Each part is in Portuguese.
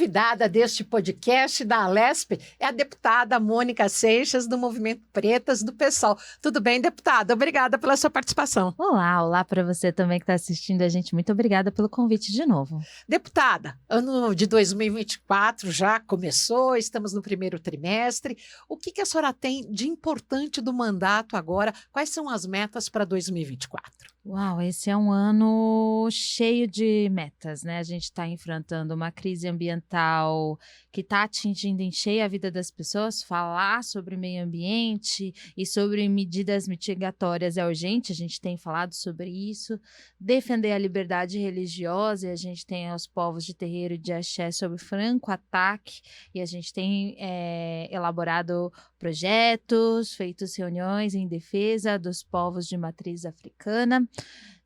convidada deste podcast da Alesp é a deputada Mônica Seixas, do Movimento Pretas do PSOL. Tudo bem, deputada? Obrigada pela sua participação. Olá para você também que está assistindo a gente. Muito obrigada pelo convite de novo. Deputada, ano de 2024 já começou, estamos no primeiro trimestre. O que a senhora tem de importante do mandato agora? Quais são as metas para 2024? Uau, esse é um ano cheio de metas, né? A gente está enfrentando uma crise ambiental que está atingindo em cheio a vida das pessoas. Falar sobre meio ambiente e sobre medidas mitigatórias é urgente, a gente tem falado sobre isso. Defender a liberdade religiosa, e a gente tem aos povos de terreiro e de axé sob franco ataque, e a gente tem elaborado projetos, feito reuniões em defesa dos povos de matriz africana.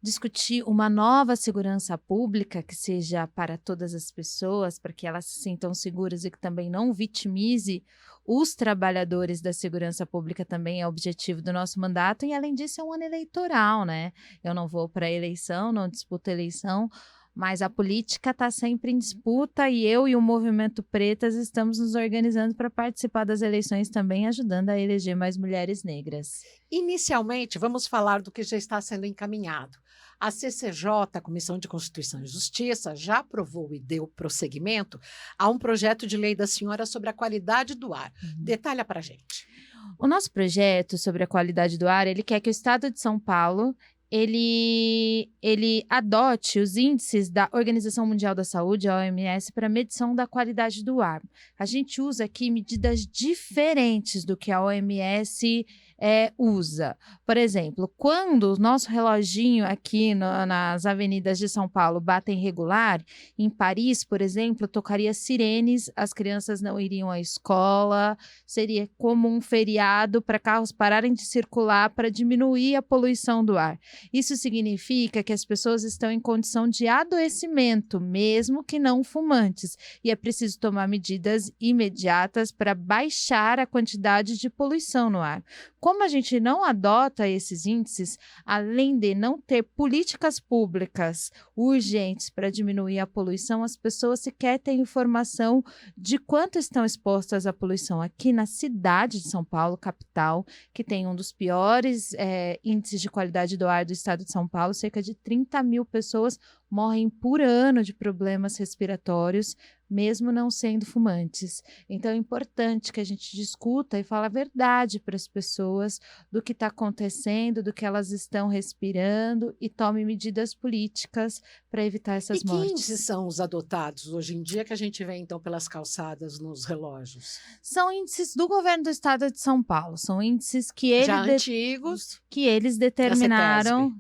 Discutir uma nova segurança pública que seja para todas as pessoas, para que elas se sintam seguras e que também não vitimize os trabalhadores da segurança pública, também é objetivo do nosso mandato. E além disso é um ano eleitoral, né? Eu não vou para a eleição, não disputo eleição, mas a política está sempre em disputa e eu e o Movimento Pretas estamos nos organizando para participar das eleições também, ajudando a eleger mais mulheres negras. Inicialmente, vamos falar do que já está sendo encaminhado. A CCJ, a Comissão de Constituição e Justiça, já aprovou e deu prosseguimento a um projeto de lei da senhora sobre a qualidade do ar. Detalha para a gente. O nosso projeto sobre a qualidade do ar, ele quer que o Estado de São Paulo ele adote os índices da Organização Mundial da Saúde, a OMS, para medição da qualidade do ar. A gente usa aqui medidas diferentes do que a OMS usa. Por exemplo, quando o nosso reloginho aqui nas avenidas de São Paulo batem regular, em Paris, por exemplo, tocaria sirenes, as crianças não iriam à escola, seria como um feriado para carros pararem de circular para diminuir a poluição do ar. Isso significa que as pessoas estão em condição de adoecimento, mesmo que não fumantes, e é preciso tomar medidas imediatas para baixar a quantidade de poluição no ar. Como a gente não adota esses índices, além de não ter políticas públicas urgentes para diminuir a poluição, as pessoas sequer têm informação de quanto estão expostas à poluição. Aqui na cidade de São Paulo, capital, que tem um dos piores índices de qualidade do ar do estado de São Paulo, cerca de 30 mil pessoas morrem por ano de problemas respiratórios, mesmo não sendo fumantes. Então é importante que a gente discuta e fale a verdade para as pessoas do que está acontecendo, do que elas estão respirando e tome medidas políticas para evitar essas mortes. E que índices são os adotados hoje em dia que a gente vê então pelas calçadas nos relógios? São índices do governo do estado de São Paulo, são índices que antigos, que eles determinaram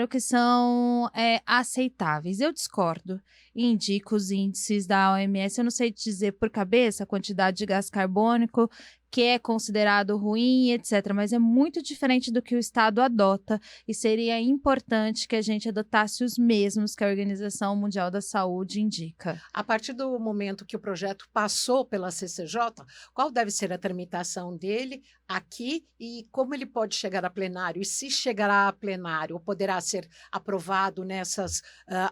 que são aceitáveis. Eu discordo e indico os índices da OMS. Eu não sei dizer por cabeça a quantidade de gás carbônico que é considerado ruim, etc. Mas é muito diferente do que o Estado adota e seria importante que a gente adotasse os mesmos que a Organização Mundial da Saúde indica. A partir do momento que o projeto passou pela CCJ, qual deve ser a tramitação dele aqui e como ele pode chegar a plenário? E se chegará a plenário, ou poderá ser aprovado nessas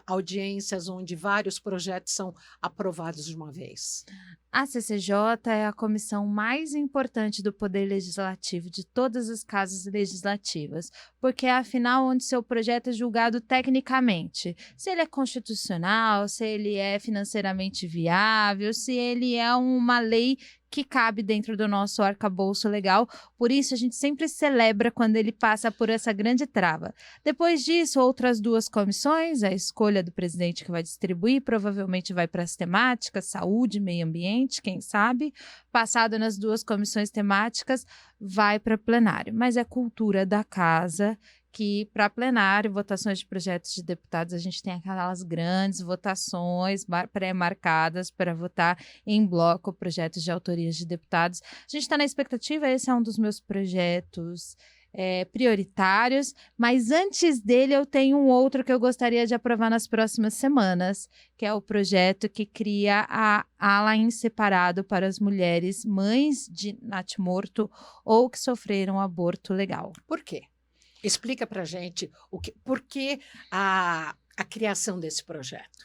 audiências onde vários projetos são aprovados de uma vez? A CCJ é a comissão mais importante do Poder Legislativo, de todas as casas legislativas, porque é, afinal, onde seu projeto é julgado tecnicamente. Se ele é constitucional, se ele é financeiramente viável, se ele é uma lei que cabe dentro do nosso arcabouço legal. Por isso, a gente sempre celebra quando ele passa por essa grande trava. Depois disso, outras duas comissões, a escolha do presidente que vai distribuir, provavelmente vai para as temáticas, saúde, meio ambiente, quem sabe. Passado nas duas comissões temáticas, vai para plenário. Mas é cultura da casa que para plenário, votações de projetos de deputados, a gente tem aquelas grandes votações pré-marcadas para votar em bloco projetos de autorias de deputados. A gente está na expectativa, esse é um dos meus projetos prioritários, mas antes dele eu tenho um outro que eu gostaria de aprovar nas próximas semanas, que é o projeto que cria a ala em separado para as mulheres mães de natimorto ou que sofreram aborto legal. Por quê? Explica para a gente por que a criação desse projeto.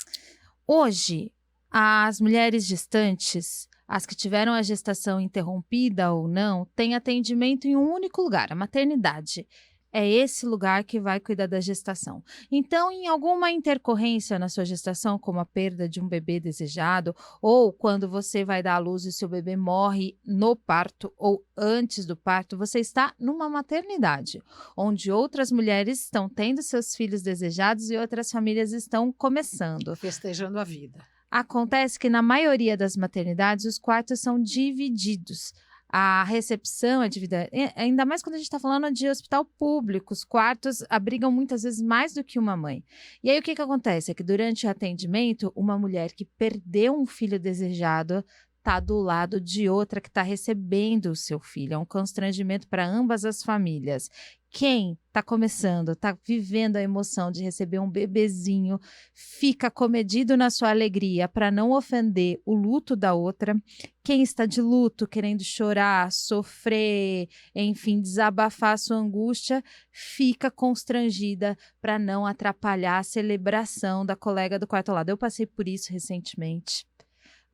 Hoje, As mulheres gestantes, as que tiveram a gestação interrompida ou não, têm atendimento em um único lugar, a maternidade. É esse lugar que vai cuidar da gestação. Então, em alguma intercorrência na sua gestação, como a perda de um bebê desejado, ou quando você vai dar à luz e seu bebê morre no parto ou antes do parto, você está numa maternidade, onde outras mulheres estão tendo seus filhos desejados e outras famílias estão começando. Festejando a vida. Acontece que na maioria das maternidades os quartos são divididos. A recepção é dividida, ainda mais quando a gente está falando de hospital público, os quartos abrigam muitas vezes mais do que uma mãe. E aí o que acontece? É que durante o atendimento, uma mulher que perdeu um filho desejado está do lado de outra que está recebendo o seu filho. É um constrangimento para ambas as famílias. Quem está começando, está vivendo a emoção de receber um bebezinho, fica comedido na sua alegria para não ofender o luto da outra. Quem está de luto, querendo chorar, sofrer, enfim, desabafar a sua angústia, fica constrangida para não atrapalhar a celebração da colega do quarto ao lado. Eu passei por isso recentemente.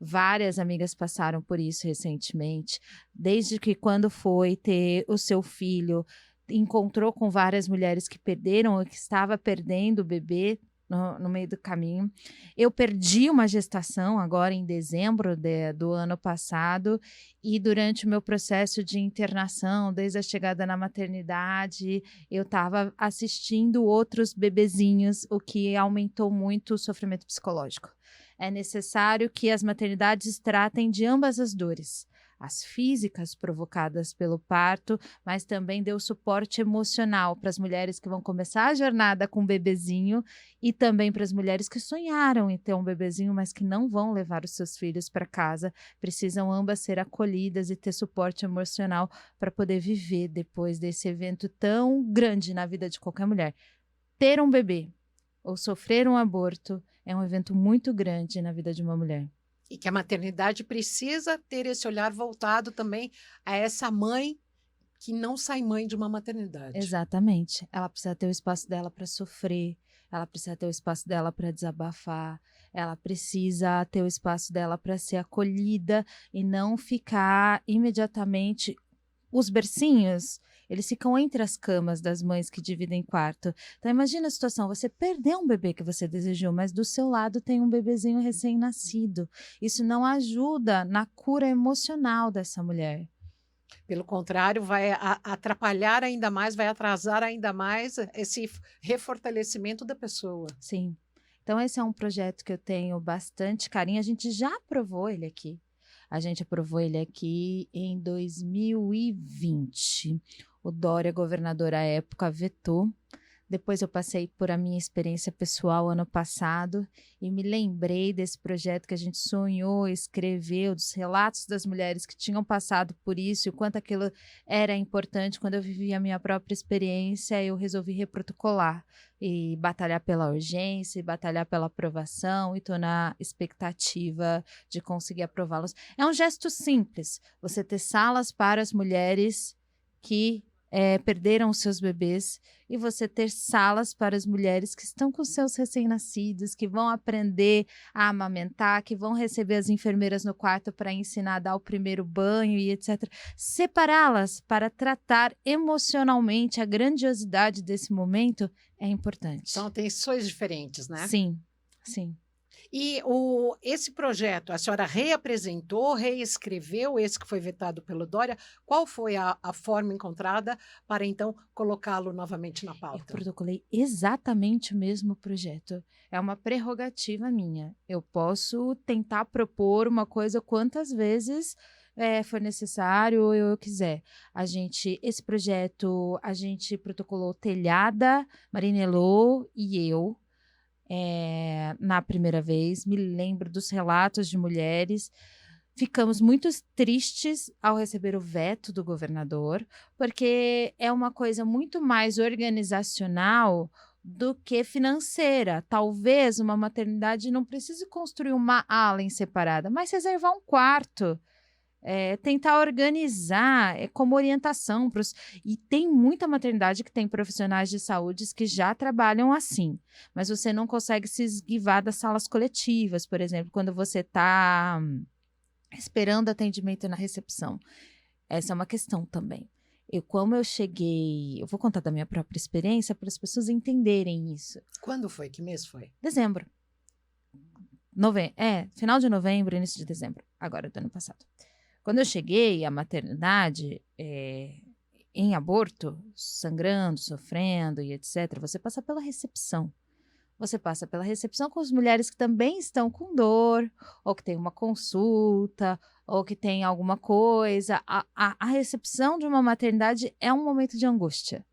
Várias amigas passaram por isso recentemente. Desde que quando foi ter o seu filho, encontrou com várias mulheres que perderam ou que estava perdendo o bebê no meio do caminho. Eu perdi uma gestação agora em dezembro do ano passado e durante o meu processo de internação, desde a chegada na maternidade, eu estava assistindo outros bebezinhos, o que aumentou muito o sofrimento psicológico. É necessário que as maternidades tratem de ambas as dores. As físicas provocadas pelo parto, mas também dê o suporte emocional para as mulheres que vão começar a jornada com um bebezinho e também para as mulheres que sonharam em ter um bebezinho, mas que não vão levar os seus filhos para casa. Precisam ambas ser acolhidas e ter suporte emocional para poder viver depois desse evento tão grande na vida de qualquer mulher. Ter um bebê ou sofrer um aborto é um evento muito grande na vida de uma mulher. E que a maternidade precisa ter esse olhar voltado também a essa mãe que não sai mãe de uma maternidade. Exatamente. Ela precisa ter o espaço dela para sofrer, ela precisa ter o espaço dela para desabafar, ela precisa ter o espaço dela para ser acolhida e não ficar imediatamente. Os bercinhos, eles ficam entre as camas das mães que dividem quarto. Então imagina a situação, você perdeu um bebê que você desejou, mas do seu lado tem um bebezinho recém-nascido. Isso não ajuda na cura emocional dessa mulher. Pelo contrário, vai atrapalhar ainda mais, vai atrasar ainda mais esse refortalecimento da pessoa. Sim. Então esse é um projeto que eu tenho bastante carinho. A gente já aprovou ele aqui. A gente aprovou ele aqui em 2020. O Dória, governador à época, vetou. Depois eu passei por a minha experiência pessoal ano passado e me lembrei desse projeto que a gente sonhou, escreveu, dos relatos das mulheres que tinham passado por isso e o quanto aquilo era importante. Quando eu vivi a minha própria experiência, eu resolvi reprotocolar e batalhar pela urgência, e batalhar pela aprovação e tornar expectativa de conseguir aprová-los. É um gesto simples, você ter salas para as mulheres que perderam os seus bebês e você ter salas para as mulheres que estão com seus recém-nascidos, que vão aprender a amamentar, que vão receber as enfermeiras no quarto para ensinar a dar o primeiro banho e etc. Separá-las para tratar emocionalmente a grandiosidade desse momento é importante. São atenções diferentes, né? Sim, sim. E esse projeto, a senhora reapresentou, reescreveu esse que foi vetado pelo Dória. Qual foi a forma encontrada para, então, colocá-lo novamente na Eu pauta? protocolei exatamente o mesmo projeto. É uma prerrogativa minha. Eu posso tentar propor uma coisa quantas vezes for necessário ou eu quiser. Esse projeto, a gente protocolou Telhada, Marinello e eu. Na primeira vez, me lembro dos relatos de mulheres. Ficamos muito tristes ao receber o veto do governador, porque é uma coisa muito mais organizacional do que financeira. Talvez uma maternidade não precise construir uma ala em separada, mas reservar um quarto. tentar organizar como orientação para os... E tem muita maternidade que tem profissionais de saúde que já trabalham assim, mas você não consegue se esquivar das salas coletivas, por exemplo, quando você está esperando atendimento na recepção. Essa é uma questão também. Como eu cheguei... Eu vou contar da minha própria experiência para as pessoas entenderem isso. Quando foi? Que mês foi? Dezembro. Final de novembro, início de dezembro, agora do ano passado. Quando eu cheguei à maternidade, em aborto, sangrando, sofrendo e etc., você passa pela recepção. Você passa pela recepção com as mulheres que também estão com dor, ou que tem uma consulta, ou que tem alguma coisa. A recepção de uma maternidade é um momento de angústia.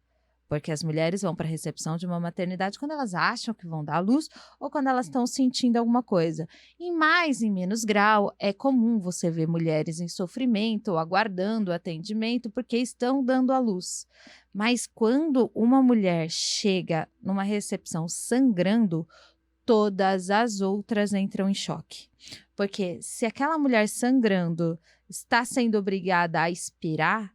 Porque as mulheres vão para a recepção de uma maternidade quando elas acham que vão dar à luz ou quando elas estão sentindo alguma coisa. Em mais e menos grau, é comum você ver mulheres em sofrimento ou aguardando atendimento porque estão dando à luz. Mas quando uma mulher chega numa recepção sangrando, todas as outras entram em choque. Porque se aquela mulher sangrando está sendo obrigada a expirar,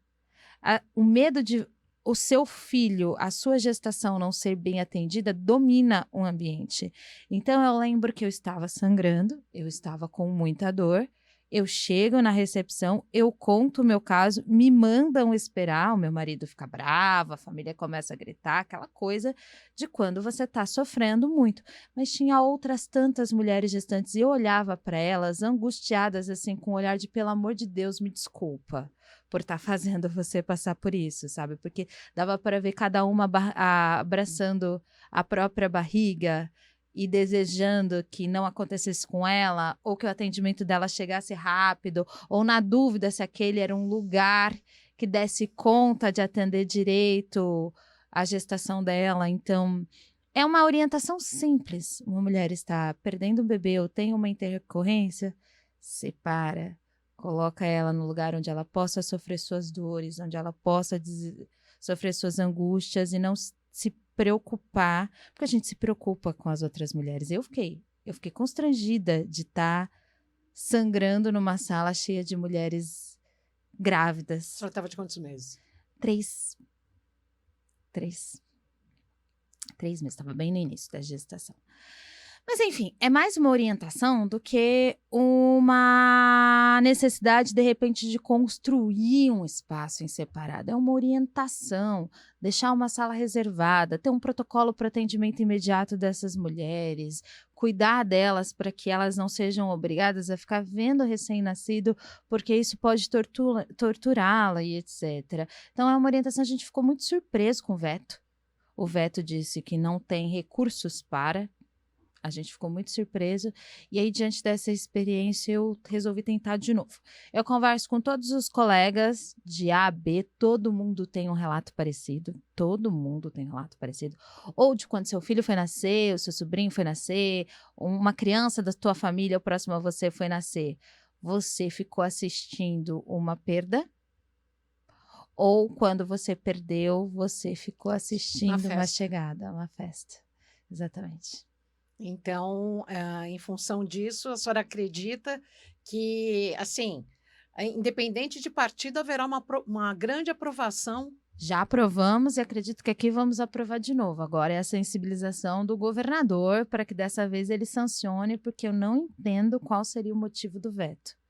o medo de o seu filho, a sua gestação não ser bem atendida, domina o ambiente. Então, eu lembro que eu estava sangrando, eu estava com muita dor, eu chego na recepção, eu conto o meu caso, me mandam esperar, o meu marido fica bravo, a família começa a gritar, aquela coisa de quando você está sofrendo muito. Mas tinha outras tantas mulheres gestantes e eu olhava para elas angustiadas, assim, com um olhar de, pelo amor de Deus, me desculpa por estar fazendo você passar por isso, sabe? Porque dava para ver cada uma abraçando a própria barriga e desejando que não acontecesse com ela, ou que o atendimento dela chegasse rápido, ou na dúvida se aquele era um lugar que desse conta de atender direito a gestação dela. Então, é uma orientação simples. Uma mulher está perdendo um bebê ou tem uma intercorrência, separa. Coloca ela no lugar onde ela possa sofrer suas dores, onde ela possa sofrer suas angústias e não se preocupar, porque a gente se preocupa com as outras mulheres. Eu fiquei constrangida de estar sangrando numa sala cheia de mulheres grávidas. A senhora estava de quantos meses? 3 meses, estava bem no início da gestação. Mas, enfim, é mais uma orientação do que uma necessidade, de repente, de construir um espaço em separado. É uma orientação, deixar uma sala reservada, ter um protocolo para atendimento imediato dessas mulheres, cuidar delas para que elas não sejam obrigadas a ficar vendo o recém-nascido, porque isso pode torturá-la e etc. Então, é uma orientação, a gente ficou muito surpreso com o veto. O veto disse que não tem recursos para... A gente ficou muito surpreso e aí, diante dessa experiência, eu resolvi tentar de novo. Eu converso com todos os colegas de A a B, todo mundo tem um relato parecido, ou de quando seu filho foi nascer, o seu sobrinho foi nascer, uma criança da tua família, o próximo a você foi nascer. Você ficou assistindo uma perda? Ou quando você perdeu, você ficou assistindo uma chegada, uma festa. Exatamente. Então, em função disso, a senhora acredita que, assim, independente de partido, haverá uma grande aprovação? Já aprovamos e acredito que aqui vamos aprovar de novo. Agora é a sensibilização do governador para que dessa vez ele sancione, porque eu não entendo qual seria o motivo do veto.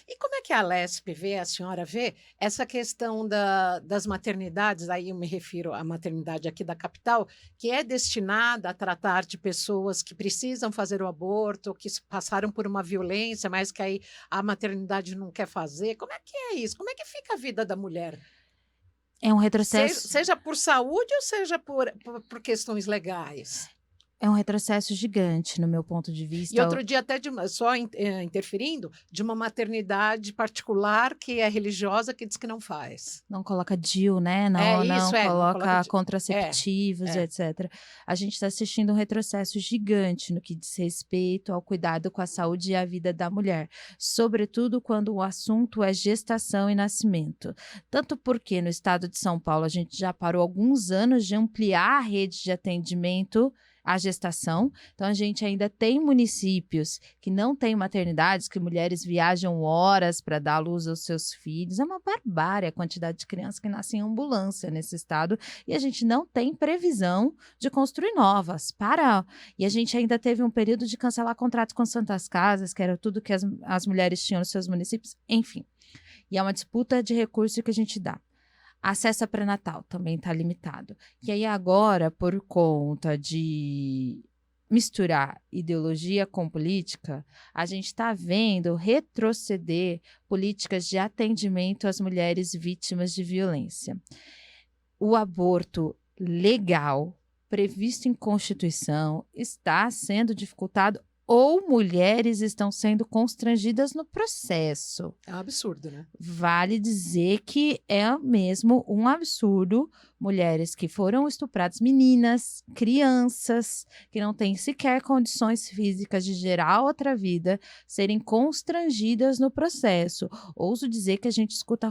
E como é que a Alesp vê, a senhora vê, essa questão das maternidades, aí eu me refiro à maternidade aqui da capital, que é destinada a tratar de pessoas que precisam fazer o aborto, que passaram por uma violência, mas que aí a maternidade não quer fazer. Como é que é isso? Como é que fica a vida da mulher? É um retrocesso. Seja por saúde ou seja por questões legais? É um retrocesso gigante, no meu ponto de vista. E outro dia, até interferindo, de uma maternidade particular que é religiosa, que diz que não faz. Não coloca DIU, né? Não coloca contraceptivos, etc. A gente está assistindo um retrocesso gigante no que diz respeito ao cuidado com a saúde e a vida da mulher. Sobretudo quando o assunto é gestação e nascimento. Tanto porque no estado de São Paulo a gente já parou alguns anos de ampliar a rede de atendimento a gestação. Então, a gente ainda tem municípios que não têm maternidades, que mulheres viajam horas para dar à luz aos seus filhos. É uma barbárie a quantidade de crianças que nascem em ambulância nesse estado e a gente não tem previsão de construir novas. E a gente ainda teve um período de cancelar contratos com santas casas, que era tudo que as mulheres tinham nos seus municípios. Enfim, e é uma disputa de recurso que a gente dá. Acesso a pré-natal também está limitado. E aí agora, por conta de misturar ideologia com política, a gente está vendo retroceder políticas de atendimento às mulheres vítimas de violência. O aborto legal, previsto em Constituição, está sendo dificultado ou mulheres estão sendo constrangidas no processo. É um absurdo, né? Vale dizer que é mesmo um absurdo mulheres que foram estupradas, meninas, crianças, que não têm sequer condições físicas de gerar outra vida, serem constrangidas no processo. Ouso dizer que a gente escuta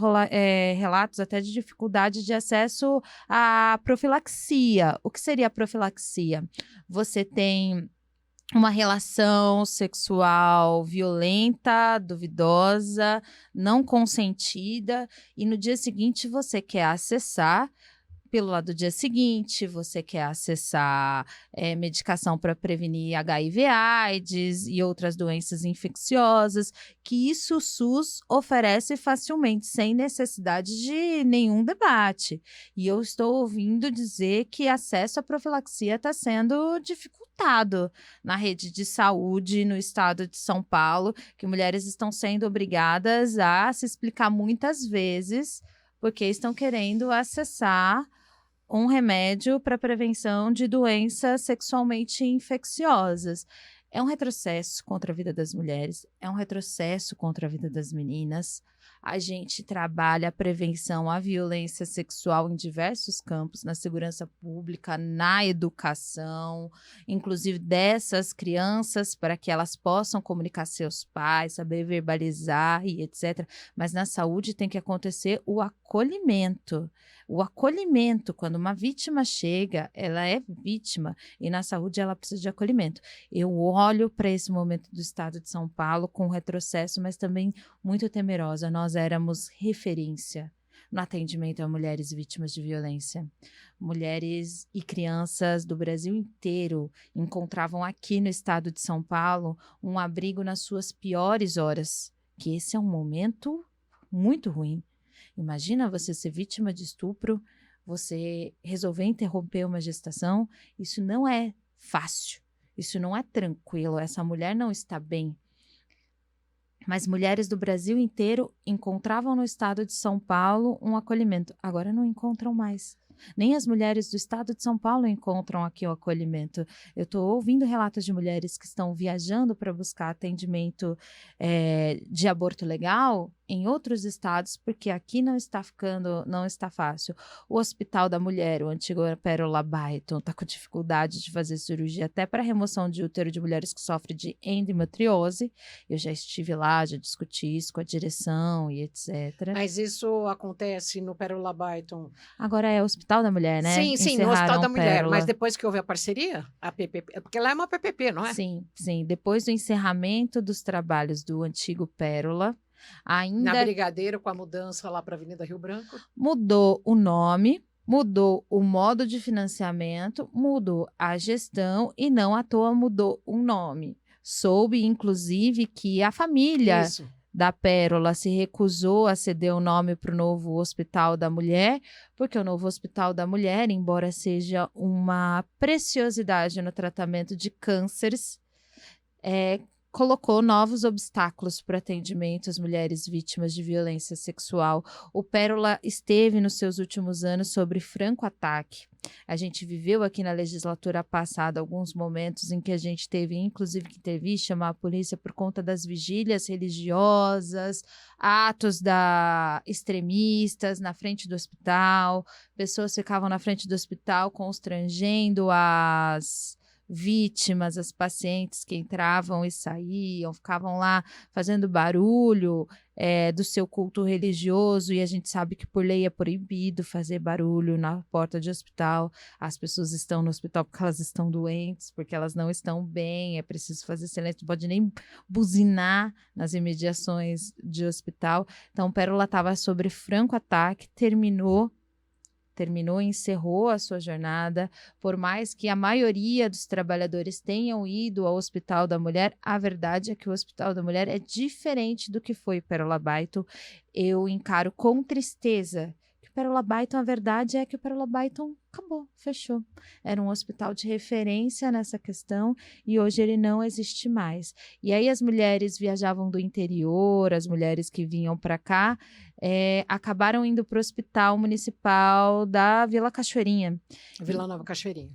relatos até de dificuldade de acesso à profilaxia. O que seria a profilaxia? Você tem uma relação sexual violenta, duvidosa, não consentida, e no dia seguinte você quer acessar. Pelo lado do dia seguinte, você quer acessar medicação para prevenir HIV, AIDS e outras doenças infecciosas, que isso o SUS oferece facilmente, sem necessidade de nenhum debate. E eu estou ouvindo dizer que acesso à profilaxia está sendo dificultado na rede de saúde no estado de São Paulo, que mulheres estão sendo obrigadas a se explicar muitas vezes porque estão querendo acessar um remédio para prevenção de doenças sexualmente infecciosas. É um retrocesso contra a vida das mulheres, é um retrocesso contra a vida das meninas. A gente trabalha a prevenção à violência sexual em diversos campos, na segurança pública, na educação, inclusive dessas crianças, para que elas possam comunicar seus pais, saber verbalizar e etc. Mas na saúde tem que acontecer o acolhimento. O acolhimento, quando uma vítima chega, ela é vítima, e na saúde ela precisa de acolhimento. Eu olho para esse momento do estado de São Paulo com retrocesso, mas também muito temerosa. Nós éramos referência no atendimento a mulheres vítimas de violência. Mulheres e crianças do Brasil inteiro encontravam aqui no estado de São Paulo um abrigo nas suas piores horas, que esse é um momento muito ruim. Imagina você ser vítima de estupro, você resolver interromper uma gestação. Isso não é fácil, isso não é tranquilo, essa mulher não está bem. Mas mulheres do Brasil inteiro encontravam no estado de São Paulo um acolhimento. Agora não encontram mais. Nem as mulheres do estado de São Paulo encontram aqui o acolhimento. Eu estou ouvindo relatos de mulheres que estão viajando para buscar atendimento de aborto legal em outros estados, porque aqui não está fácil. O Hospital da Mulher, o antigo Pérola Byton, está com dificuldade de fazer cirurgia até para remoção de útero de mulheres que sofrem de endometriose. Eu já estive lá, já discuti isso com a direção e etc. Mas isso acontece no Pérola Byton? Agora é o Hospital da Mulher, né? Sim, no Hospital Encerraram da Mulher, Pérola. mas depois que houve a parceria, a PPP, porque lá é uma PPP, não é? Sim. Depois do encerramento dos trabalhos do antigo Pérola, Na ainda Brigadeiro, com a mudança lá para a Avenida Rio Branco. mudou o nome, mudou o modo de financiamento, mudou a gestão e não à toa mudou o nome. Soube, inclusive, que a família Isso. da Pérola se recusou a ceder o nome para o novo Hospital da Mulher, porque o novo Hospital da Mulher, embora seja uma preciosidade no tratamento de cânceres, colocou novos obstáculos para o atendimento às mulheres vítimas de violência sexual. O Pérola esteve nos seus últimos anos sob franco ataque. A gente viveu aqui na legislatura passada alguns momentos em que a gente teve, inclusive, que intervir, chamar a polícia por conta das vigílias religiosas, atos extremistas na frente do hospital, pessoas ficavam na frente do hospital constrangendo as vítimas, as pacientes que entravam e saíam, ficavam lá fazendo barulho do seu culto religioso, e a gente sabe que por lei é proibido fazer barulho na porta de hospital. As pessoas estão no hospital porque elas estão doentes, porque elas não estão bem, é preciso fazer silêncio, não pode nem buzinar nas imediações de hospital. Então, Pérola estava sob franco ataque, encerrou a sua jornada. Por mais que a maioria dos trabalhadores tenham ido ao Hospital da Mulher, a verdade é que o Hospital da Mulher é diferente do que foi Pérola Baiton. Eu encaro com tristeza que o Pérola Baiton, a verdade é que o Pérola Baiton acabou, fechou. Era um hospital de referência nessa questão e hoje ele não existe mais. E aí as mulheres viajavam do interior, as mulheres que vinham para cá, acabaram indo para o Hospital Municipal da Vila Cachoeirinha. Vila Nova Cachoeirinha.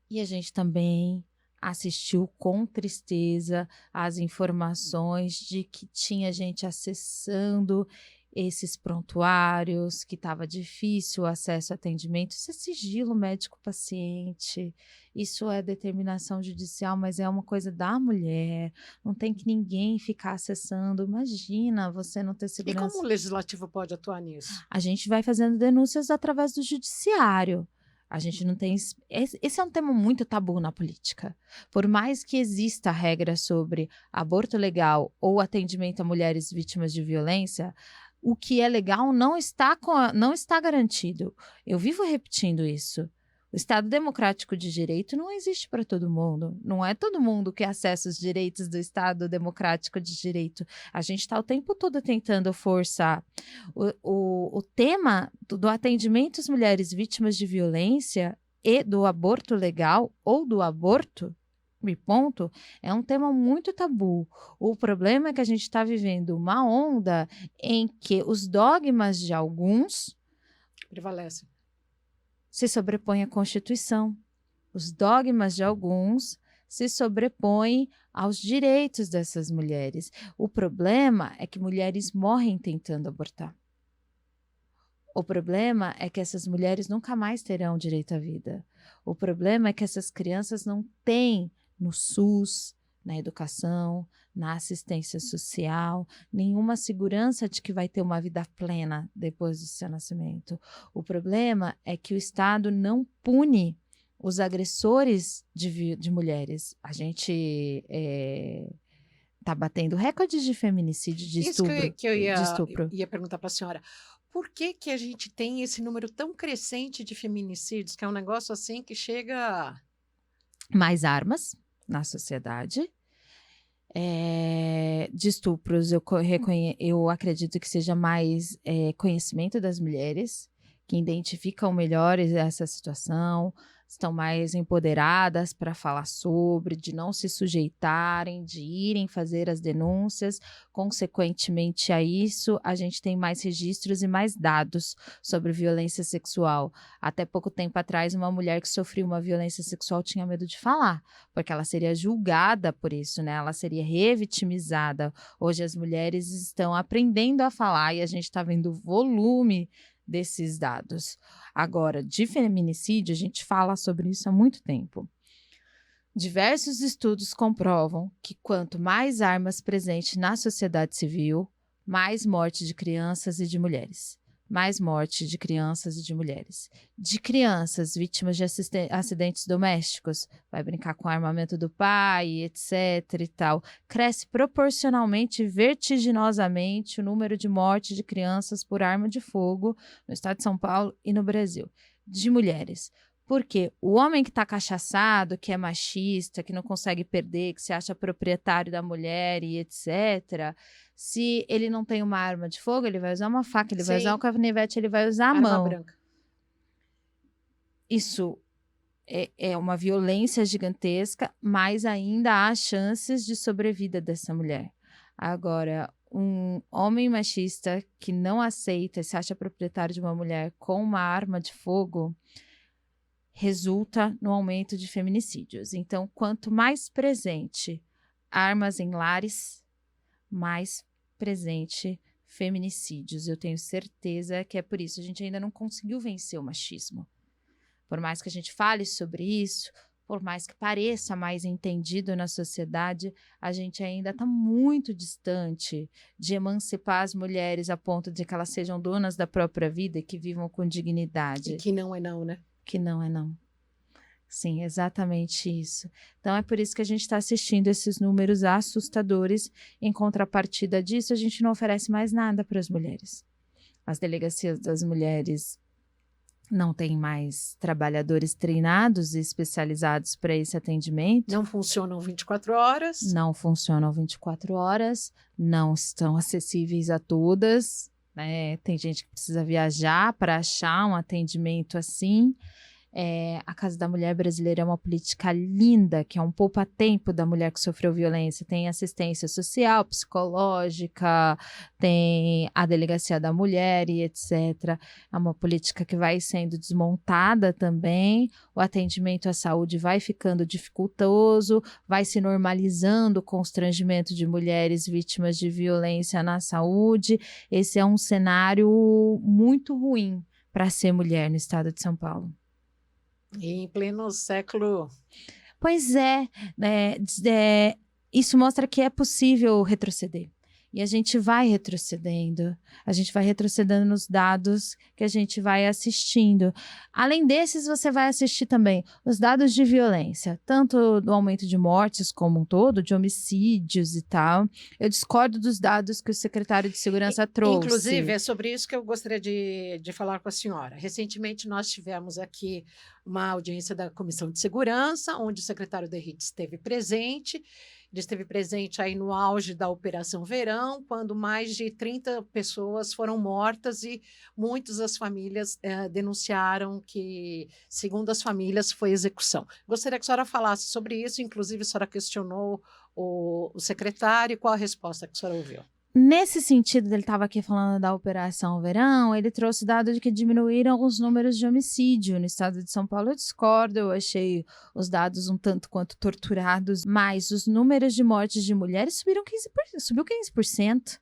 E a gente também assistiu com tristeza às informações de que tinha gente acessando esses prontuários, que estava difícil o acesso ao atendimento. Isso é sigilo médico-paciente, isso é determinação judicial, mas é uma coisa da mulher, não tem que ninguém ficar acessando. Imagina você não ter segurança. E como o legislativo pode atuar nisso? A gente vai fazendo denúncias através do judiciário. A gente não tem... Esse é um tema muito tabu na política. Por mais que exista regra sobre aborto legal ou atendimento a mulheres vítimas de violência, o que é legal não está garantido. Eu vivo repetindo isso. O Estado Democrático de Direito não existe para todo mundo. Não é todo mundo que acessa os direitos do Estado Democrático de Direito. A gente está o tempo todo tentando forçar. O tema do atendimento às mulheres vítimas de violência e do aborto legal ou do aborto, me ponto, é um tema muito tabu. O problema é que a gente está vivendo uma onda em que os dogmas de alguns prevalecem, se sobrepõem à Constituição. Os dogmas de alguns se sobrepõem aos direitos dessas mulheres. O problema é que mulheres morrem tentando abortar. O problema é que essas mulheres nunca mais terão direito à vida. O problema é que essas crianças não têm no SUS, na educação, na assistência social, nenhuma segurança de que vai ter uma vida plena depois do seu nascimento. O problema é que o Estado não pune os agressores de mulheres. A gente está batendo recordes de feminicídio, de estupro. Isso que eu ia perguntar para a senhora. Por que a gente tem esse número tão crescente de feminicídios, que é um negócio assim que chega... Mais armas na sociedade. De estupros, eu acredito que seja mais conhecimento das mulheres, que identificam melhor essa situação, estão mais empoderadas para falar sobre, de não se sujeitarem, de irem fazer as denúncias. Consequentemente a isso, a gente tem mais registros e mais dados sobre violência sexual. Até pouco tempo atrás, uma mulher que sofreu uma violência sexual tinha medo de falar, porque ela seria julgada por isso, né? Ela seria revitimizada. Hoje as mulheres estão aprendendo a falar e a gente está vendo o volume desses dados. Agora, de feminicídio, a gente fala sobre isso há muito tempo. Diversos estudos comprovam que quanto mais armas presentes na sociedade civil, mais morte de crianças e de mulheres. Mais morte de crianças e de mulheres. De crianças vítimas de acidentes domésticos, vai brincar com o armamento do pai, etc. e tal. Cresce proporcionalmente, vertiginosamente, o número de mortes de crianças por arma de fogo no estado de São Paulo e no Brasil. De mulheres. Porque o homem que está cachaçado, que é machista, que não consegue perder, que se acha proprietário da mulher e etc., se ele não tem uma arma de fogo, ele vai usar uma faca, ele vai usar um canivete, ele vai usar a arma mão. branca. Isso é uma violência gigantesca, mas ainda há chances de sobrevida dessa mulher. Agora, um homem machista que não aceita e se acha proprietário de uma mulher com uma arma de fogo resulta no aumento de feminicídios. Então, quanto mais presente armas em lares, mais presente feminicídios. Eu tenho certeza que é por isso. A gente ainda não conseguiu vencer o machismo. Por mais que a gente fale sobre isso, por mais que pareça mais entendido na sociedade, a gente ainda está muito distante de emancipar as mulheres a ponto de que elas sejam donas da própria vida e que vivam com E dignidade. que não é não, né? Que não é não. Sim, exatamente isso. Então é por isso que a gente está assistindo esses números assustadores. Em contrapartida disso, a gente não oferece mais nada para as mulheres. As delegacias das mulheres não têm mais trabalhadores treinados e especializados para esse atendimento. Não funcionam 24 horas. Não funcionam 24 horas, não estão acessíveis a todas, né? Tem gente que precisa viajar para achar um atendimento assim. A Casa da Mulher Brasileira é uma política linda, que é um poupa-tempo da mulher que sofreu violência. Tem assistência social, psicológica, tem a Delegacia da Mulher e etc. É uma política que vai sendo desmontada também. O atendimento à saúde vai ficando dificultoso, vai se normalizando o constrangimento de mulheres vítimas de violência na saúde. Esse é um cenário muito ruim para ser mulher no estado de São Paulo. E em pleno século. Pois é, isso mostra que é possível retroceder. E a gente vai retrocedendo nos dados que a gente vai assistindo. Além desses, você vai assistir também os dados de violência, tanto do aumento de mortes como um todo, de homicídios e tal. Eu discordo dos dados que o secretário de Segurança trouxe. Inclusive, é sobre isso que eu gostaria de falar com a senhora. Recentemente, nós tivemos aqui uma audiência da Comissão de Segurança, onde o secretário Derrite esteve presente. Ele esteve presente aí no auge da Operação Verão, quando mais de 30 pessoas foram mortas e muitas das famílias denunciaram que, segundo as famílias, foi execução. Gostaria que a senhora falasse sobre isso, inclusive a senhora questionou o secretário, qual a resposta que a senhora ouviu? Nesse sentido, ele estava aqui falando da Operação Verão, ele trouxe dado de que diminuíram os números de homicídio no estado de São Paulo. Eu discordo, eu achei os dados um tanto quanto torturados, mas os números de mortes de mulheres subiu 15%.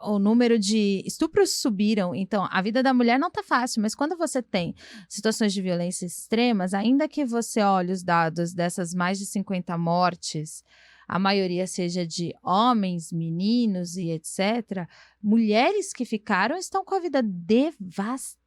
O número de estupros subiram, então a vida da mulher não tá fácil, mas quando você tem situações de violência extremas, ainda que você olhe os dados dessas mais de 50 mortes, a maioria seja de homens, meninos e etc., mulheres que ficaram estão com a vida devastadas.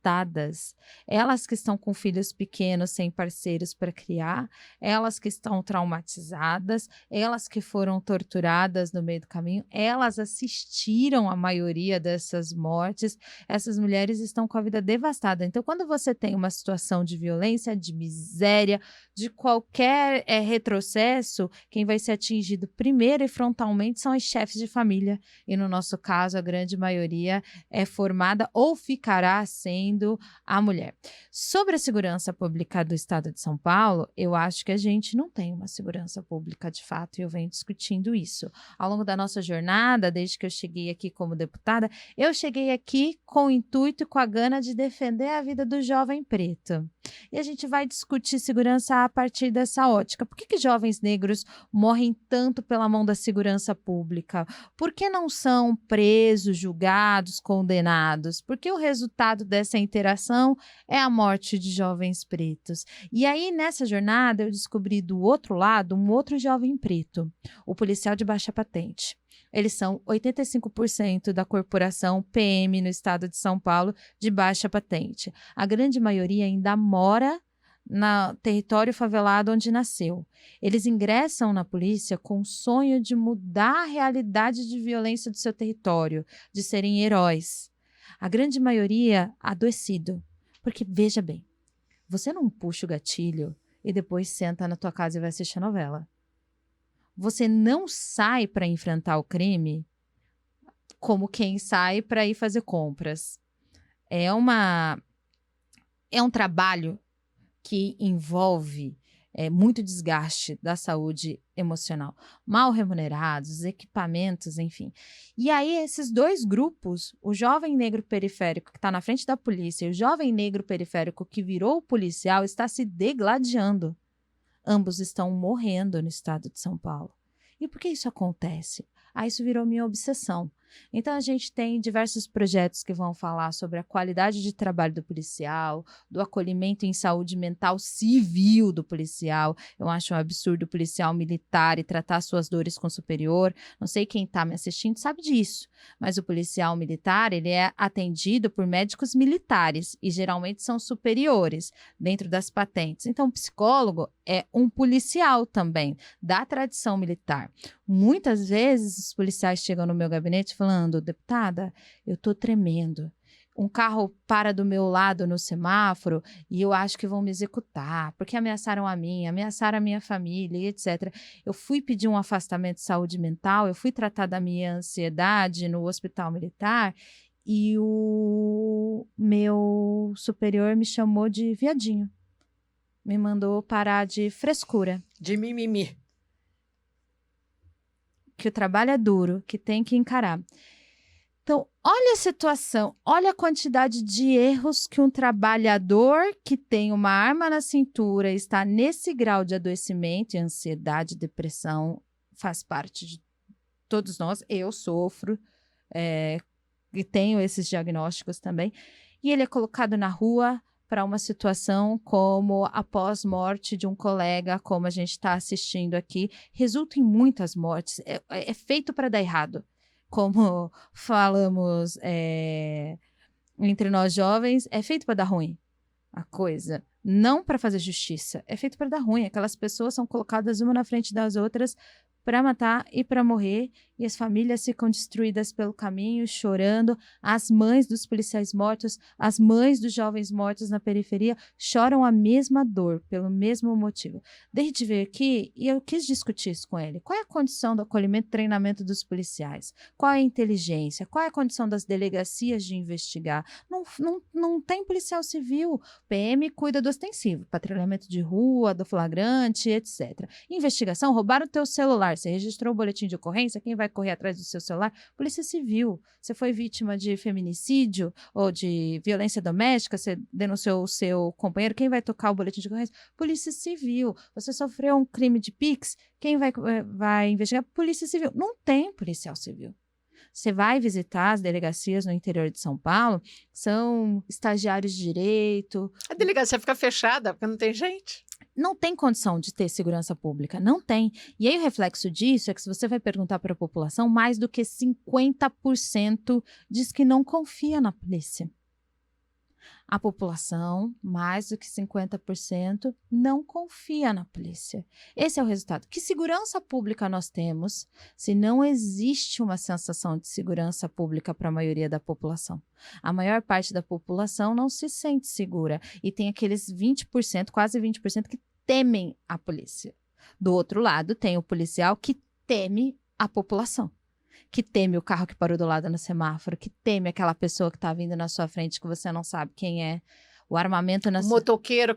Elas que estão com filhos pequenos sem parceiros para criar, elas que estão traumatizadas, elas que foram torturadas no meio do caminho, elas assistiram a maioria dessas mortes. Essas mulheres estão com a vida devastada. Então, quando você tem uma situação de violência, de miséria, de qualquer retrocesso, quem vai ser atingido primeiro e frontalmente são os chefes de família. E no nosso caso, a grande maioria é formada ou ficará sendo a mulher. Sobre a segurança pública do estado de São Paulo, eu acho que a gente não tem uma segurança pública de fato, e eu venho discutindo isso. Ao longo da nossa jornada, desde que eu cheguei aqui como deputada, eu cheguei aqui com o intuito e com a gana de defender a vida do jovem preto. E a gente vai discutir segurança a partir dessa ótica. Por que jovens negros morrem tanto pela mão da segurança pública? Por que não são presos, julgados, condenados? Porque o resultado dessa interação é a morte de jovens pretos. E aí, nessa jornada, eu descobri do outro lado um outro jovem preto, o policial de baixa patente. Eles são 85% da corporação PM no estado de São Paulo de baixa patente. A grande maioria ainda mora no território favelado onde nasceu. Eles ingressam na polícia com o sonho de mudar a realidade de violência do seu território, de serem heróis. A grande maioria adoecido. Porque, veja bem, você não puxa o gatilho e depois senta na tua casa e vai assistir a novela. Você não sai para enfrentar o crime como quem sai para ir fazer compras. É um trabalho que envolve muito desgaste da saúde emocional, mal remunerados, equipamentos, enfim. E aí esses dois grupos, o jovem negro periférico que está na frente da polícia e o jovem negro periférico que virou policial, está se degladiando. Ambos estão morrendo no estado de São Paulo. E por que isso acontece? Isso virou minha obsessão. Então, a gente tem diversos projetos que vão falar sobre a qualidade de trabalho do policial, do acolhimento em saúde mental civil do policial. Eu acho um absurdo o policial militar e tratar suas dores com superior. Não sei quem está me assistindo sabe disso, mas o policial militar, ele é atendido por médicos militares e geralmente são superiores dentro das patentes. Então, o psicólogo é um policial também, da tradição militar. Muitas vezes os policiais chegam no meu gabinete falando: deputada, eu tô tremendo. Um carro para do meu lado no semáforo e eu acho que vão me executar, porque ameaçaram a mim, ameaçaram a minha família e etc. Eu fui pedir um afastamento de saúde mental, eu fui tratar da minha ansiedade no hospital militar e o meu superior me chamou de viadinho. Me mandou parar de frescura. De mimimi. Que o trabalho é duro, que tem que encarar. Então, olha a situação, olha a quantidade de erros que um trabalhador que tem uma arma na cintura está nesse grau de adoecimento, e ansiedade, depressão, faz parte de todos nós. Eu sofro e tenho esses diagnósticos também. E ele é colocado na rua para uma situação como a pós-morte de um colega, como a gente está assistindo aqui, resulta em muitas mortes. É feito para dar errado. Como falamos entre nós jovens, é feito para dar ruim a coisa. Não para fazer justiça. É feito para dar ruim. Aquelas pessoas são colocadas uma na frente das outras para matar e para morrer, e as famílias ficam destruídas pelo caminho, chorando. As mães dos policiais mortos, as mães dos jovens mortos na periferia choram a mesma dor, pelo mesmo motivo. David veio aqui e eu quis discutir isso com ele. Qual é a condição do acolhimento e treinamento dos policiais? Qual é a inteligência? Qual é a condição das delegacias de investigar? Não tem policial civil. PM cuida do ostensivo, patrulhamento de rua, do flagrante, etc. Investigação, roubaram o teu celular. Você registrou o boletim de ocorrência, quem vai correr atrás do seu celular? Polícia Civil. Você foi vítima de feminicídio ou de violência doméstica, você denunciou o seu companheiro, quem vai tocar o boletim de ocorrência? Polícia Civil. Você sofreu um crime de Pix, quem vai investigar? Polícia Civil. Não tem policial civil. Você vai visitar as delegacias no interior de São Paulo, são estagiários de direito. A delegacia fica fechada porque não tem gente. Não tem condição de ter segurança pública, não tem. E aí o reflexo disso é que se você vai perguntar para a população, mais do que 50% diz que não confia na polícia. A população, mais do que 50%, não confia na polícia. Esse é o resultado. Que segurança pública nós temos se não existe uma sensação de segurança pública para a maioria da população? A maior parte da população não se sente segura e tem aqueles 20%, quase 20% que temem a polícia. Do outro lado, tem o policial que teme a população. Que teme o carro que parou do lado no semáforo, que teme aquela pessoa que está vindo na sua frente que você não sabe quem é. O armamento na O motoqueiro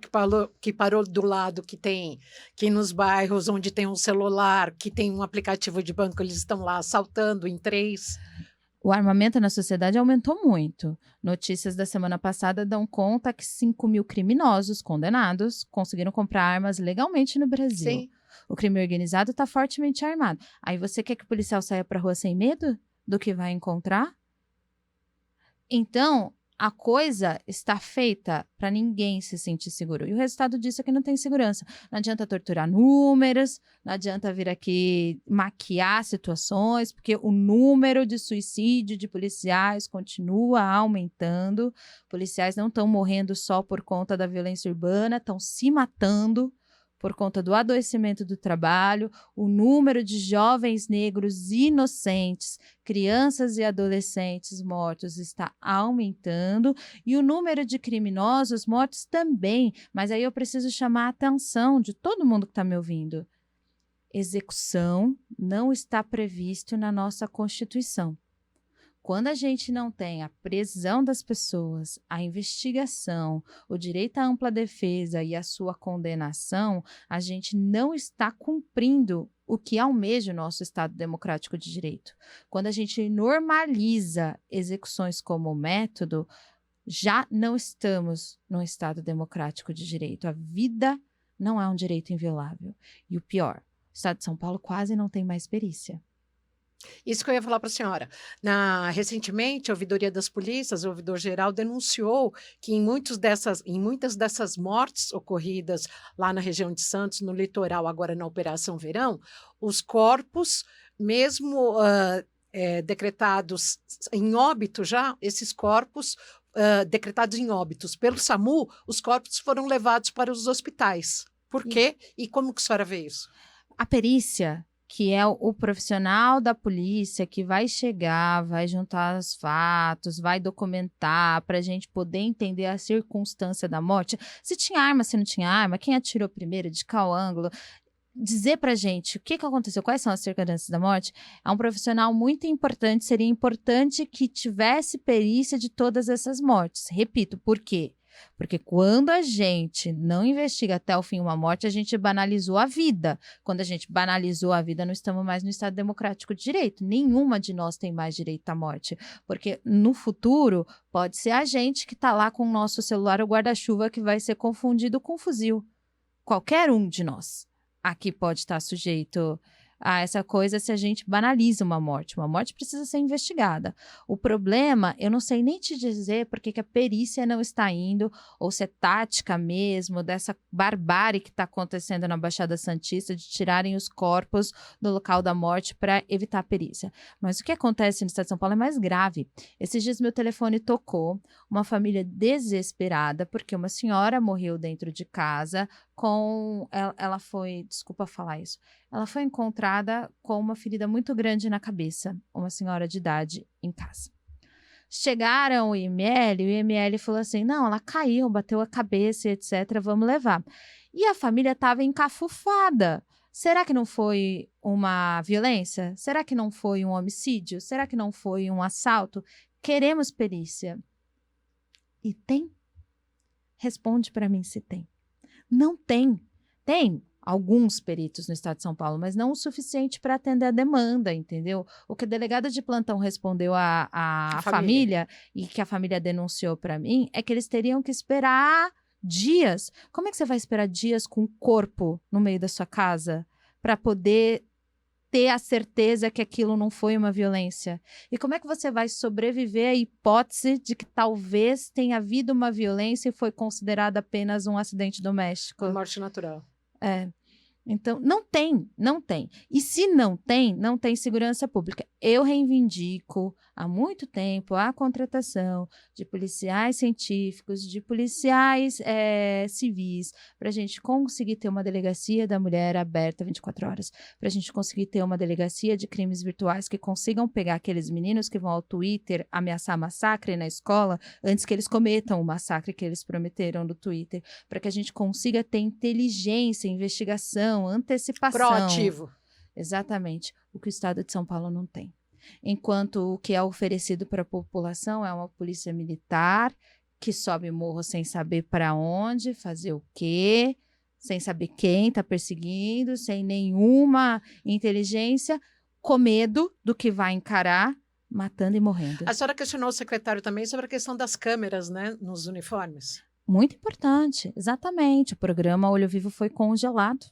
que parou do lado, que nos bairros onde tem um celular, que tem um aplicativo de banco, eles estão lá assaltando em 3. O armamento na sociedade aumentou muito. Notícias da semana passada dão conta que 5.000 criminosos condenados conseguiram comprar armas legalmente no Brasil. Sim. O crime organizado está fortemente armado. Aí você quer que o policial saia para a rua sem medo do que vai encontrar? Então, a coisa está feita para ninguém se sentir seguro. E o resultado disso é que não tem segurança. Não adianta torturar números, não adianta vir aqui maquiar situações, porque o número de suicídio de policiais continua aumentando. Policiais não estão morrendo só por conta da violência urbana, estão se matando por conta do adoecimento do trabalho. O número de jovens negros inocentes, crianças e adolescentes mortos está aumentando e o número de criminosos mortos também. Mas aí eu preciso chamar a atenção de todo mundo que está me ouvindo. Execução não está previsto na nossa Constituição. Quando a gente não tem a prisão das pessoas, a investigação, o direito à ampla defesa e a sua condenação, a gente não está cumprindo o que almeja o nosso Estado democrático de direito. Quando a gente normaliza execuções como método, já não estamos num Estado democrático de direito. A vida não é um direito inviolável. E o pior, o Estado de São Paulo quase não tem mais perícia. Isso que eu ia falar para a senhora. Recentemente, a Ouvidoria das Polícias, o ouvidor-geral, denunciou que em muitas dessas mortes ocorridas lá na região de Santos, no litoral, agora na Operação Verão, os corpos, mesmo decretados em óbito já, esses corpos decretados em óbitos pelo SAMU, os corpos foram levados para os hospitais. Por quê? E como que a senhora vê isso? A perícia, que é o profissional da polícia que vai chegar, vai juntar os fatos, vai documentar para a gente poder entender a circunstância da morte. Se tinha arma, se não tinha arma, quem atirou primeiro, de qual ângulo. Dizer para a gente o que aconteceu, quais são as circunstâncias da morte, é um profissional muito importante. Seria importante que tivesse perícia de todas essas mortes. Repito, por quê? Porque quando a gente não investiga até o fim uma morte, a gente banalizou a vida. Quando a gente banalizou a vida, não estamos mais no Estado Democrático de Direito. Nenhuma de nós tem mais direito à morte. Porque no futuro, pode ser a gente que está lá com o nosso celular ou guarda-chuva que vai ser confundido com fuzil. Qualquer um de nós aqui pode estar sujeito a essa coisa se a gente banaliza uma morte. Uma morte precisa ser investigada. O problema, eu não sei nem te dizer por que a perícia não está indo, ou se é tática mesmo, dessa barbárie que está acontecendo na Baixada Santista, de tirarem os corpos do local da morte para evitar a perícia. Mas o que acontece no estado de São Paulo é mais grave. Esses dias meu telefone tocou, uma família desesperada, porque uma senhora morreu dentro de casa ela foi, desculpa falar isso, ela foi encontrada com uma ferida muito grande na cabeça, uma senhora de idade em casa. Chegaram o IML falou assim, não, ela caiu, bateu a cabeça, etc, vamos levar. E a família estava encafufada. Será que não foi uma violência? Será que não foi um homicídio? Será que não foi um assalto? Queremos perícia. E tem? Responde para mim se tem. Não tem. Tem alguns peritos no estado de São Paulo, mas não o suficiente para atender a demanda, entendeu? O que a delegada de plantão respondeu à família e que a família denunciou para mim é que eles teriam que esperar dias. Como é que você vai esperar dias com o corpo no meio da sua casa para poder ter a certeza que aquilo não foi uma violência? E como é que você vai sobreviver à hipótese de que talvez tenha havido uma violência e foi considerada apenas um acidente doméstico? Uma morte natural. É. Então, não tem. E se não tem segurança pública. Eu reivindico há muito tempo a contratação de policiais científicos, de policiais civis, para a gente conseguir ter uma delegacia da mulher aberta 24 horas, para a gente conseguir ter uma delegacia de crimes virtuais que consigam pegar aqueles meninos que vão ao Twitter ameaçar massacre na escola antes que eles cometam o massacre que eles prometeram no Twitter, para que a gente consiga ter inteligência, investigação, antecipação. Proativo. Exatamente. O que o estado de São Paulo não tem. Enquanto o que é oferecido para a população é uma polícia militar que sobe morro sem saber para onde, fazer o quê, sem saber quem está perseguindo, sem nenhuma inteligência, com medo do que vai encarar, matando e morrendo. A senhora questionou o secretário também sobre a questão das câmeras, né, nos uniformes. Muito importante, exatamente. O programa Olho Vivo foi congelado.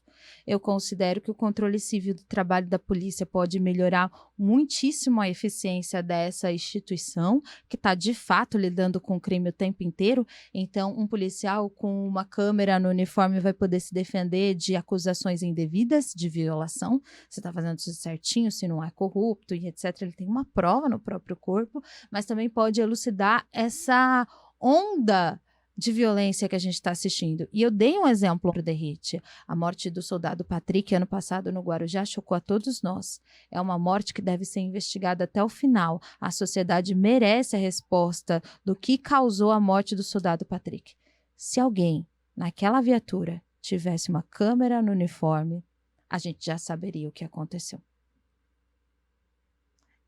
Eu considero que o controle civil do trabalho da polícia pode melhorar muitíssimo a eficiência dessa instituição, que está, de fato, lidando com o crime o tempo inteiro. Então, um policial com uma câmera no uniforme vai poder se defender de acusações indevidas, de violação. Se está fazendo tudo certinho, se não é corrupto e etc. Ele tem uma prova no próprio corpo, mas também pode elucidar essa onda de violência que a gente está assistindo. E eu dei um exemplo para o Derrite. A morte do soldado Patrick, ano passado, no Guarujá, chocou a todos nós. É uma morte que deve ser investigada até o final. A sociedade merece a resposta do que causou a morte do soldado Patrick. Se alguém, naquela viatura, tivesse uma câmera no uniforme, a gente já saberia o que aconteceu.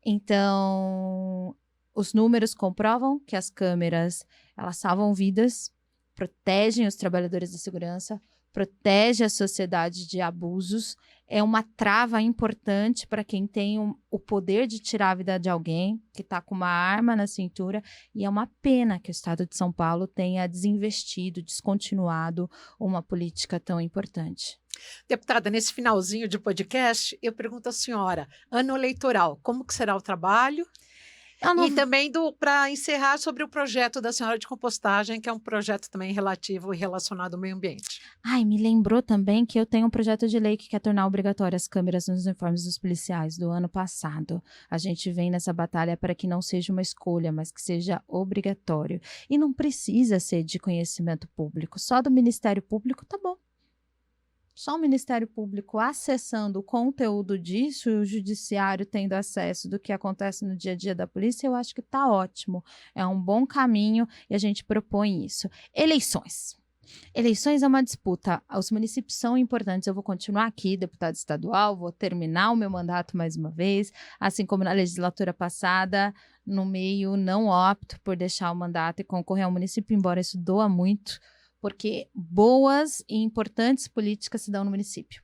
Então, os números comprovam que as câmeras, elas salvam vidas, protegem os trabalhadores da segurança, protege a sociedade de abusos, é uma trava importante para quem tem o poder de tirar a vida de alguém, que está com uma arma na cintura, e é uma pena que o Estado de São Paulo tenha desinvestido, descontinuado uma política tão importante. Deputada, nesse finalzinho de podcast, eu pergunto à senhora, ano eleitoral, como que será o trabalho? E também para encerrar sobre o projeto da senhora de compostagem, que é um projeto também relativo e relacionado ao meio ambiente. Ai, me lembrou também que eu tenho um projeto de lei que quer tornar obrigatórias as câmeras nos uniformes dos policiais do ano passado. A gente vem nessa batalha para que não seja uma escolha, mas que seja obrigatório. E não precisa ser de conhecimento público, só do Ministério Público tá bom. Só o Ministério Público acessando o conteúdo disso e o judiciário tendo acesso do que acontece no dia a dia da polícia, eu acho que está ótimo. É um bom caminho e a gente propõe isso. Eleições. Eleições é uma disputa. Os municípios são importantes. Eu vou continuar aqui, deputada estadual, vou terminar o meu mandato mais uma vez, assim como na legislatura passada, no meio não opto por deixar o mandato e concorrer ao município, embora isso doa muito, porque boas e importantes políticas se dão no município.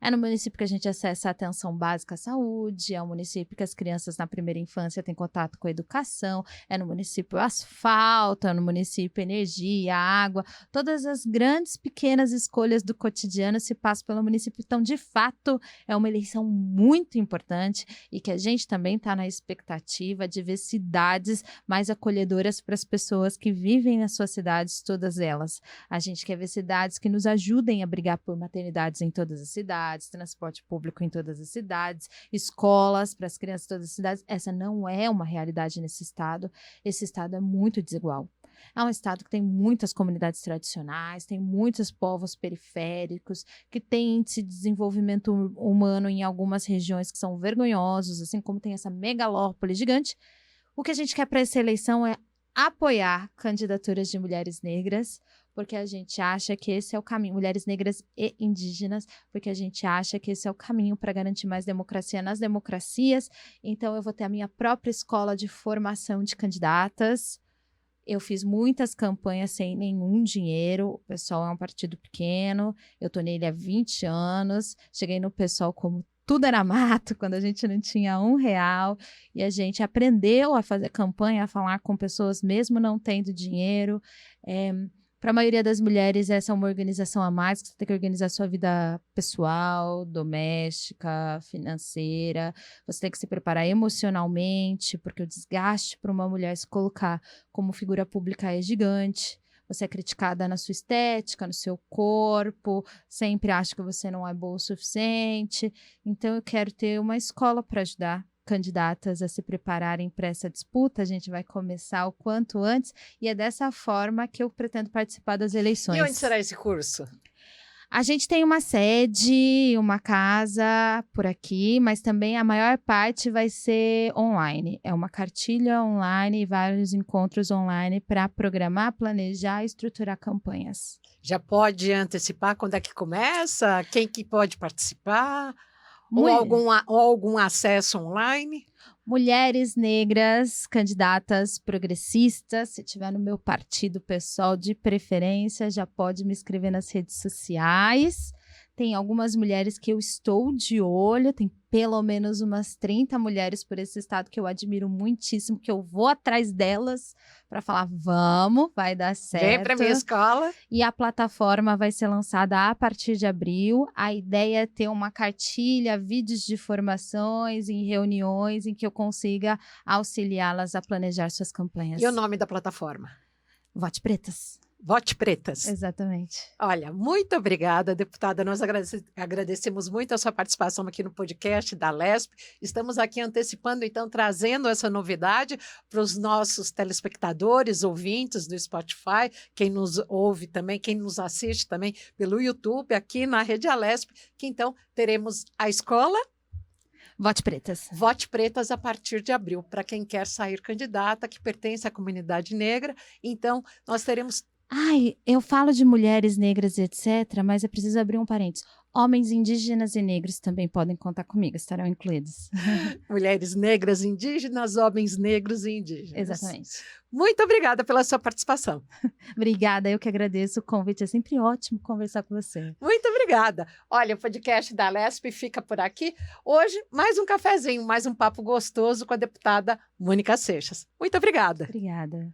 É no município que a gente acessa a atenção básica à saúde, é o município que as crianças na primeira infância têm contato com a educação, é no município asfalto, é no município energia, água, todas as grandes, pequenas escolhas do cotidiano se passam pelo município. Então, de fato, é uma eleição muito importante e que a gente também está na expectativa de ver cidades mais acolhedoras para as pessoas que vivem nas suas cidades, todas elas. A gente quer ver cidades que nos ajudem a brigar por maternidades em todas as cidades, transporte público em todas as cidades, escolas para as crianças em todas as cidades. Essa não é uma realidade nesse estado. Esse estado é muito desigual. É um estado que tem muitas comunidades tradicionais, tem muitos povos periféricos, que tem índice de desenvolvimento humano em algumas regiões que são vergonhosos, assim como tem essa megalópole gigante. O que a gente quer para essa eleição é apoiar candidaturas de mulheres negras, porque a gente acha que esse é o caminho, mulheres negras e indígenas, porque a gente acha que esse é o caminho para garantir mais democracia nas democracias. Então, eu vou ter a minha própria escola de formação de candidatas. Eu fiz muitas campanhas sem nenhum dinheiro. O PSOL é um partido pequeno, eu estou nele há 20 anos, cheguei no PSOL como tudo era mato, quando a gente não tinha R$1, e a gente aprendeu a fazer campanha, a falar com pessoas mesmo não tendo dinheiro. Para a maioria das mulheres, essa é uma organização a mais, que você tem que organizar sua vida pessoal, doméstica, financeira. Você tem que se preparar emocionalmente, porque o desgaste para uma mulher se colocar como figura pública é gigante. Você é criticada na sua estética, no seu corpo, sempre acha que você não é boa o suficiente. Então, eu quero ter uma escola para ajudar candidatas a se prepararem para essa disputa. A gente vai começar o quanto antes e é dessa forma que eu pretendo participar das eleições. E onde será esse curso? A gente tem uma sede, uma casa por aqui, mas também a maior parte vai ser online. É uma cartilha online e vários encontros online para programar, planejar e estruturar campanhas. Já pode antecipar quando é que começa? Quem que pode participar? Ou algum acesso online? Mulheres negras, candidatas progressistas, se tiver no meu partido pessoal de preferência, já pode me escrever nas redes sociais. Tem algumas mulheres que eu estou de olho, tem pelo menos umas 30 mulheres por esse estado que eu admiro muitíssimo, que eu vou atrás delas para falar, vamos, vai dar certo. Vem para minha escola. E a plataforma vai ser lançada a partir de abril. A ideia é ter uma cartilha, vídeos de formações e reuniões em que eu consiga auxiliá-las a planejar suas campanhas. E o nome da plataforma? Vote Pretas. Vote Pretas. Exatamente. Olha, muito obrigada, deputada. Nós agradecemos muito a sua participação aqui no podcast da LESP. Estamos aqui antecipando, então, trazendo essa novidade para os nossos telespectadores, ouvintes do Spotify, quem nos ouve também, quem nos assiste também pelo YouTube, aqui na Rede Alesp, que então teremos a escola Vote Pretas. Vote Pretas a partir de abril, para quem quer sair candidata, que pertence à comunidade negra. Então, nós teremos Ai, eu falo de mulheres negras e etc., mas é preciso abrir um parênteses. Homens indígenas e negros também podem contar comigo, estarão incluídos. Mulheres negras indígenas, homens negros e indígenas. Exatamente. Muito obrigada pela sua participação. Obrigada, eu que agradeço o convite. É sempre ótimo conversar com você. Muito obrigada. Olha, o podcast da Lespe fica por aqui. Hoje, mais um cafezinho, mais um papo gostoso com a deputada Mônica Seixas. Muito obrigada. Obrigada.